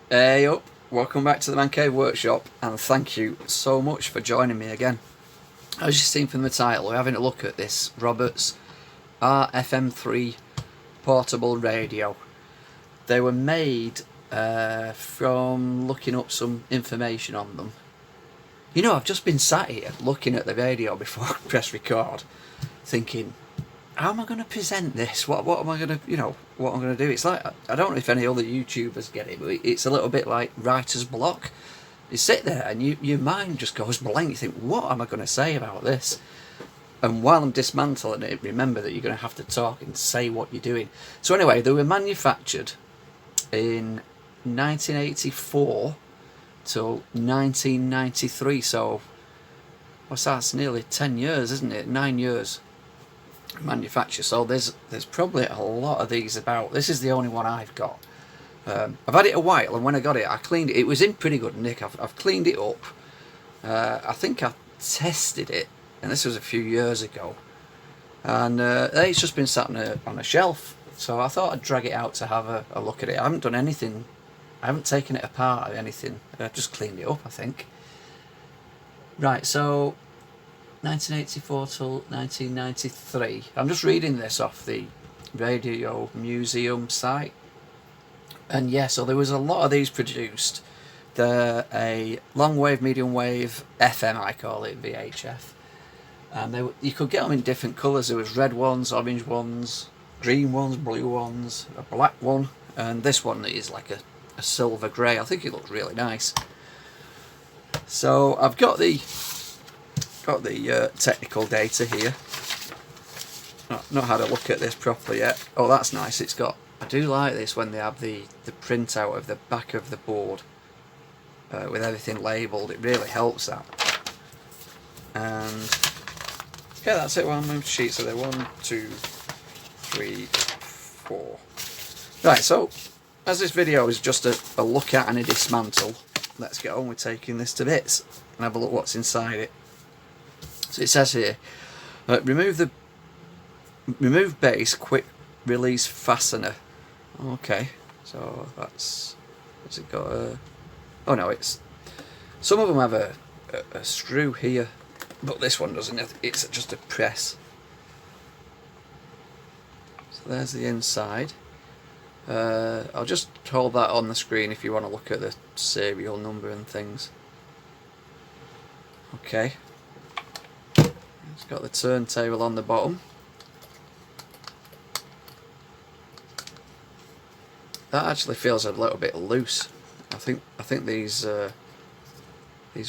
Hey up, welcome back to the Man Cave Workshop, and thank you so much for joining me again. As you've seen from the title, we're having a look at this Roberts RFM3 portable radio. They were made from looking up some information on them. You know, I've just been sat here looking at the radio before I press record, thinking, how am I going to present this? What am I going to, what I'm going to do? It's like, I don't know if any other YouTubers get it, but it's a little bit like writer's block. You sit there and your mind just goes blank. You think, what am I going to say about this? And while I'm dismantling it, remember that you're going to have to talk and say what you're doing. So anyway, they were manufactured in 1984 till 1993. So, what's that? It's nearly 10 years, isn't it? 9 years. Manufacture. So there's probably a lot of these about. This is the only one I've got. I've had it a while, and when I got it, I cleaned it. It was in pretty good nick. I've cleaned it up. I think I tested it, and this was a few years ago, and it's just been sat on a shelf. So I thought I'd drag it out to have a look at it. I haven't done anything. I haven't taken it apart or anything. I've just cleaned it up, I think. Right, so 1984 till 1993. I'm just reading this off the Radio Museum site, and yeah, so there was a lot of these produced. They're a long wave, medium wave, FM I call it, VHF, and you could get them in different colours. There was red ones, orange ones, green ones, blue ones, a black one, and this one is like a silver grey. I think it looks really nice. So I've got the technical data here. Not had a look at this properly yet. Oh, that's nice. It's got. I do like this when they have the printout of the back of the board with everything labelled. It really helps that. And yeah, that's it. Well, how many sheets are there? 1, 2, 3, 4. Right. So, as this video is just a look at and a dismantle, let's get on with taking this to bits and have a look what's inside it. So it says here, remove base quick release fastener. Okay, so has it got a? Oh no, some of them have a screw here, but this one doesn't. It's just a press. So there's the inside. I'll just hold that on the screen if you want to look at the serial number and things. Okay. It's got the turntable on the bottom. That actually feels a little bit loose. I think these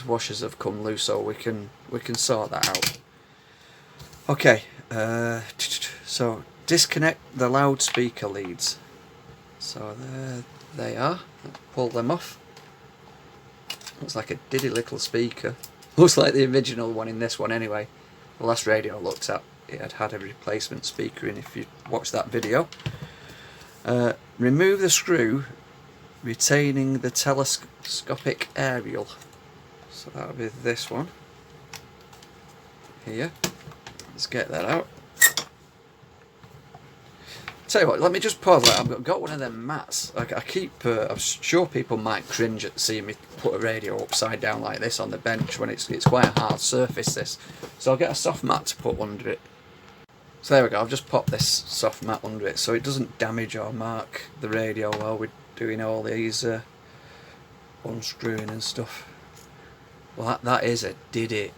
washers have come loose, so we can sort that out. Okay. So disconnect the loudspeaker leads. So there they are. Pull them off. Looks like a diddy little speaker. Looks like the original one in this one anyway. The last radio I looked at, it had a replacement speaker in, if you watch that video. Remove the screw retaining the telescopic aerial. So that'll be this one here. Let's get that out. Tell you what, let me just pause that. I've got one of them mats. I'm sure people might cringe at seeing me put a radio upside down like this on the bench when it's quite a hard surface, this. So I'll get a soft mat to put under it. So there we go, I've just popped this soft mat under it so it doesn't damage or mark the radio while we're doing all these unscrewing and stuff. Well, that is a diddy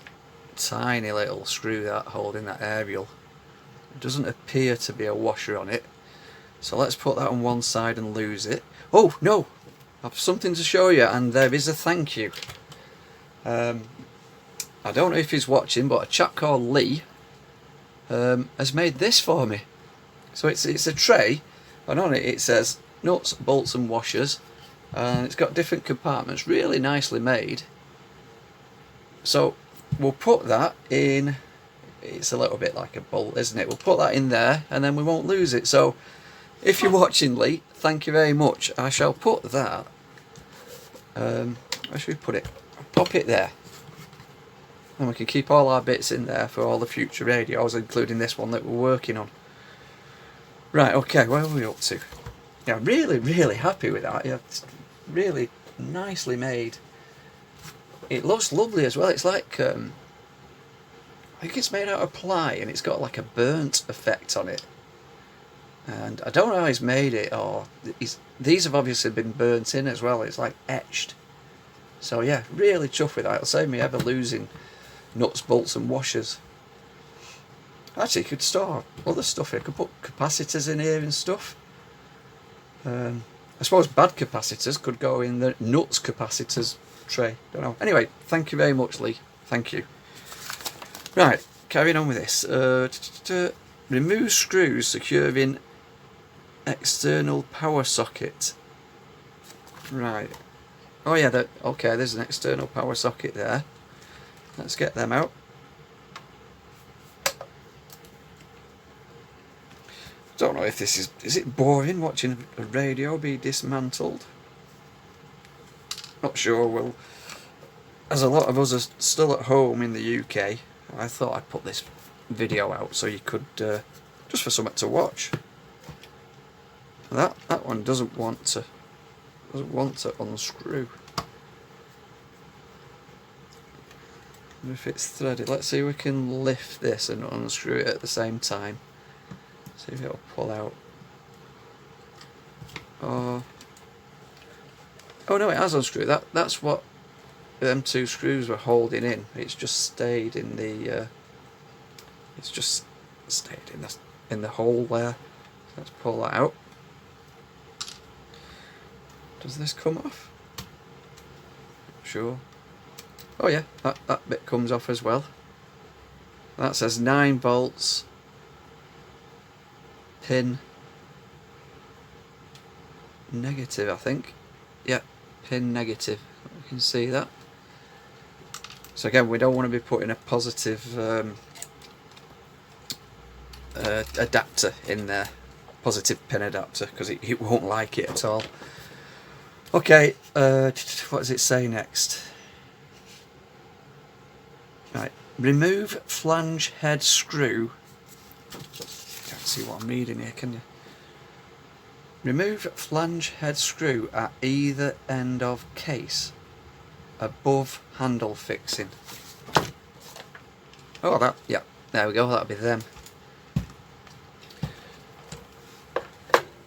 tiny little screw that holding that aerial. It doesn't appear to be a washer on it. So let's put that on one side and lose it. Oh no! I've something to show you, and there is a thank you. I don't know if he's watching, but a chap called Lee has made this for me. So it's a tray, and on it says nuts, bolts and washers, and it's got different compartments, really nicely made. So we'll put that in. It's a little bit like a bolt, isn't it? We'll put that in there and then we won't lose it. So if you're watching, Lee, thank you very much. I shall put that, where should we put it? I'll pop it there, and we can keep all our bits in there for all the future radios, including this one that we're working on. Right, okay, where are we up to? Yeah, really happy with that. Yeah, really nicely made. It looks lovely as well. It's like I think it's made out of ply, and it's got like a burnt effect on it. And I don't know how he's made it, or these have obviously been burnt in as well. It's like etched. So yeah, really chuffed with that. It'll save me ever losing nuts, bolts and washers. Actually, you could store other stuff here. You could put capacitors in here and stuff. I suppose bad capacitors could go in the nuts capacitors tray. Don't know. Anyway, thank you very much, Lee. Thank you. Right, carrying on with this. Remove screws securing external power socket. Right. Oh yeah, okay, there's an external power socket there. Let's get them out. Don't know if this is it boring watching a radio be dismantled? Not sure. Well, as a lot of us are still at home in the UK, I thought I'd put this video out so you could just for something to watch. That one doesn't want to unscrew. If it's threaded, let's see if we can lift this and unscrew it at the same time. See if it'll pull out. Oh no, it has unscrewed. That's what them two screws were holding in. It's just stayed in the. It's just stayed in the hole there. Let's pull that out. Does this come off? Sure. Oh yeah, that bit comes off as well. That says 9 volts. Pin negative, I think. Yep, pin negative. You can see that. So again, we don't want to be putting a positive adapter in there, positive pin adapter, because it won't like it at all. Okay, what does it say next? Right, remove flange head screw. Can't see what I'm reading here, can you? Remove flange head screw at either end of case above handle fixing. Oh, yeah, there we go, that'll be them.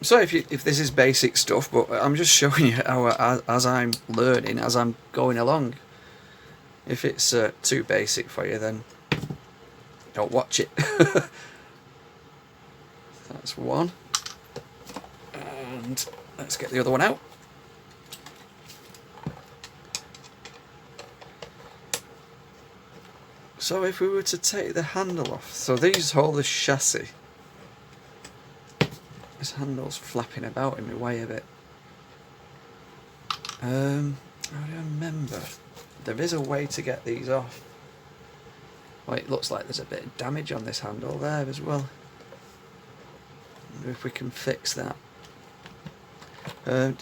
So if this is basic stuff, but I'm just showing you how, as I'm learning, as I'm going along. If it's too basic for you, then don't watch it. That's one. And let's get the other one out. So if we were to take the handle off, so these hold the chassis. This handle's flapping about in my way a bit. I remember there is a way to get these off. Well, it looks like there's a bit of damage on this handle there as well. Wonder if we can fix that. I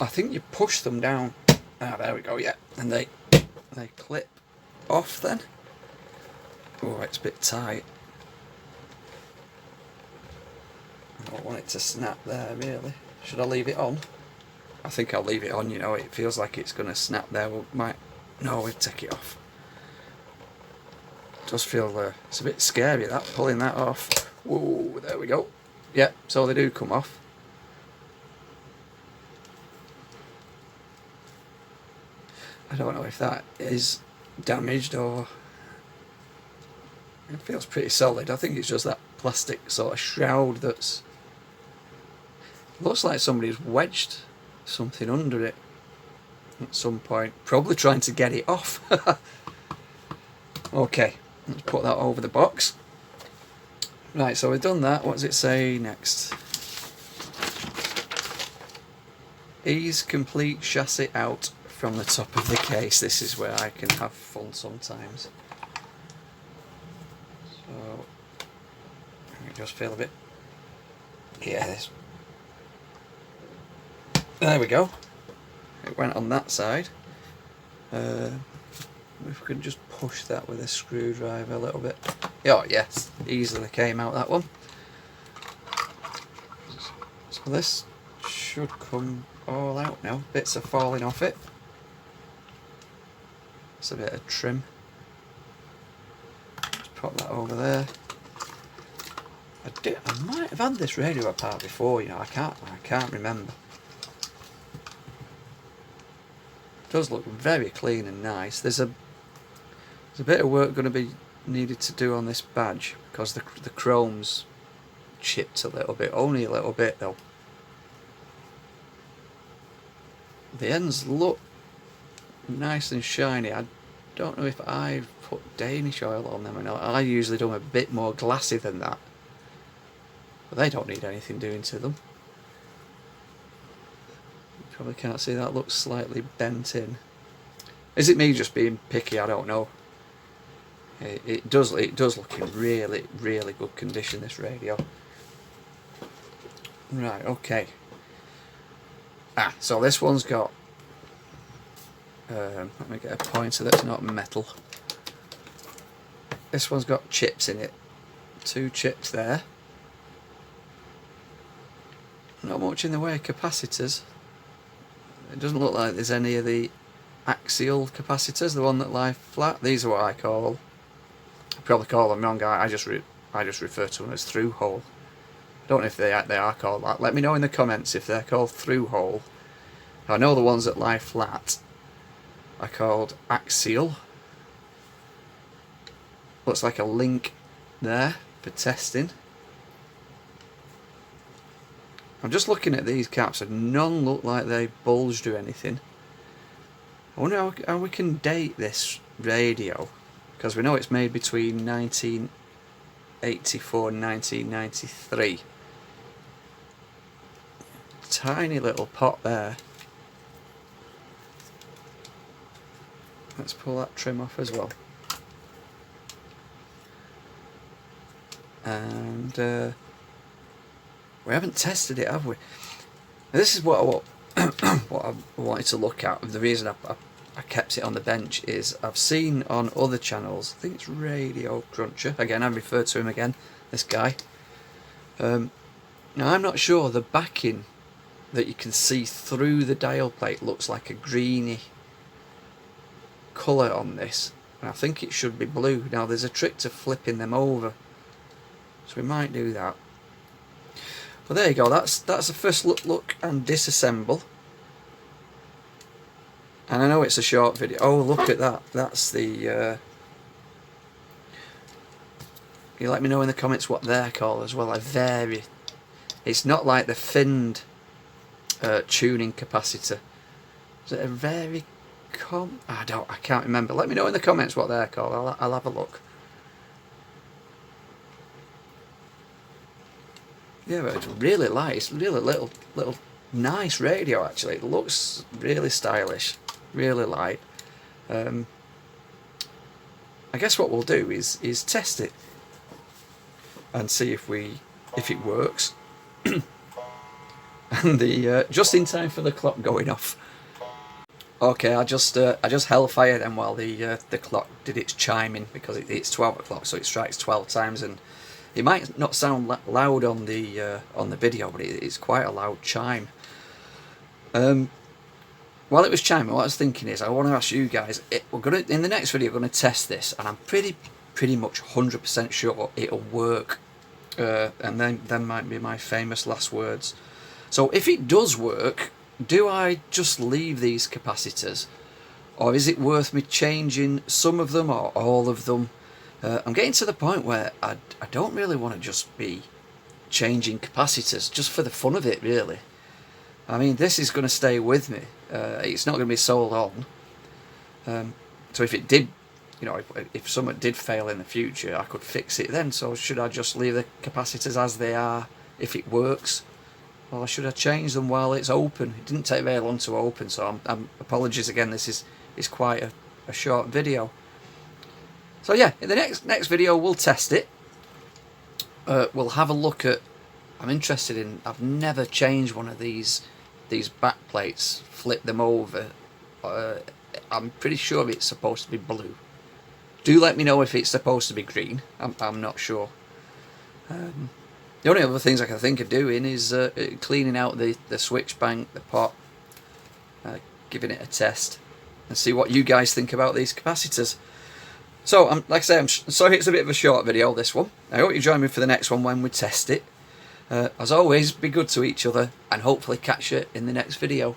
think you push them down. Ah, there we go. Yeah, and they clip off then. Oh, it's a bit tight. I don't want it to snap there, really. Should I leave it on? I think I'll leave it on, you know, it feels like it's going to snap there. We'll take it off. It does feel, it's a bit scary, that, pulling that off. Whoa, there we go. Yeah, so they do come off. I don't know if that is damaged or... It feels pretty solid. I think it's just that plastic sort of shroud that's... Looks like somebody's wedged something under it at some point, probably trying to get it off. Okay, let's put that over the box. Right, so we've done that. What does it say next? Ease complete chassis out from the top of the case. This is where I can have fun sometimes. So I just feel a bit, yeah, this. There we go. It went on that side. If we can just push that with a screwdriver a little bit. Oh yes, easily came out that one. So this should come all out now. Bits are falling off it. It's a bit of trim. Just pop that over there. I might have had this radio apart before, you know. I can't remember. It does look very clean and nice. There's a bit of work going to be needed to do on this badge because the chrome's chipped a little bit, only a little bit though. The ends look nice and shiny. I don't know if I've put Danish oil on them or not. I usually do them a bit more glassy than that, but they don't need anything doing to them. You probably can't see that looks slightly bent in. Is it me just being picky? I don't know. It does look in really good condition, this radio. Right, okay. So this one's got let me get a pointer that's not metal. This one's got chips in it. 2 chips there. Not much in the way of capacitors. It doesn't look like there's any of the axial capacitors, the one that lie flat. These are what I call, I probably call them wrong. I just refer to them as through hole. I don't know if they are called that. Let me know in the comments if they're called through hole. I know the ones that lie flat are called axial. Looks like a link there for testing. I'm just looking at these caps and none look like they bulged or anything. I wonder how we can date this radio, because we know it's made between 1984 and 1993. Tiny little pot there. Let's pull that trim off as well. And we haven't tested it, have we? This is what I wanted to look at. The reason I kept it on the bench is I've seen on other channels, I think it's Radio Cruncher, again I refer to him again, this guy. Now I'm not sure, the backing that you can see through the dial plate looks like a greeny colour on this, and I think it should be blue. Now there's a trick to flipping them over, so we might do that. But there you go, that's the first look and disassemble. And I know it's a short video. Oh, look at that. That's the... you let me know in the comments what they're called as well. It's not like the finned tuning capacitor. Is it a I can't remember. Let me know in the comments what they're called. I'll have a look. Yeah, but it's really light. It's really little nice radio actually. It looks really stylish, really light. I guess what we'll do is test it and see if it works. And the just in time for the clock going off. Okay, I just hellfire them while the clock did its chiming, because it's 12 o'clock, so it strikes 12 times, and it might not sound loud on the video, but it's quite a loud chime. While it was chiming, what I was thinking is I want to ask you guys. In the next video, we're going to test this, and I'm pretty much 100% sure it'll work. And then might be my famous last words. So if it does work, do I just leave these capacitors, or is it worth me changing some of them or all of them? I'm getting to the point where I don't really want to just be changing capacitors just for the fun of it, really. I mean, this is going to stay with me. It's not going to be sold on. So if it did, you know, if something did fail in the future, I could fix it then. So should I just leave the capacitors as they are if it works, or should I change them while it's open? It didn't take very long to open, so I'm apologies again. This is quite a short video. So yeah, in the next video we'll test it. We'll have a look at. I'm interested in. I've never changed one of these back plates. Flip them over. I'm pretty sure it's supposed to be blue. Do let me know if it's supposed to be green. I'm not sure. The only other things I can think of doing is cleaning out the switch bank, the pot, giving it a test and see what you guys think about these capacitors. So, like I say, I'm sorry it's a bit of a short video, this one. I hope you join me for the next one when we test it. As always, be good to each other, and hopefully catch you in the next video.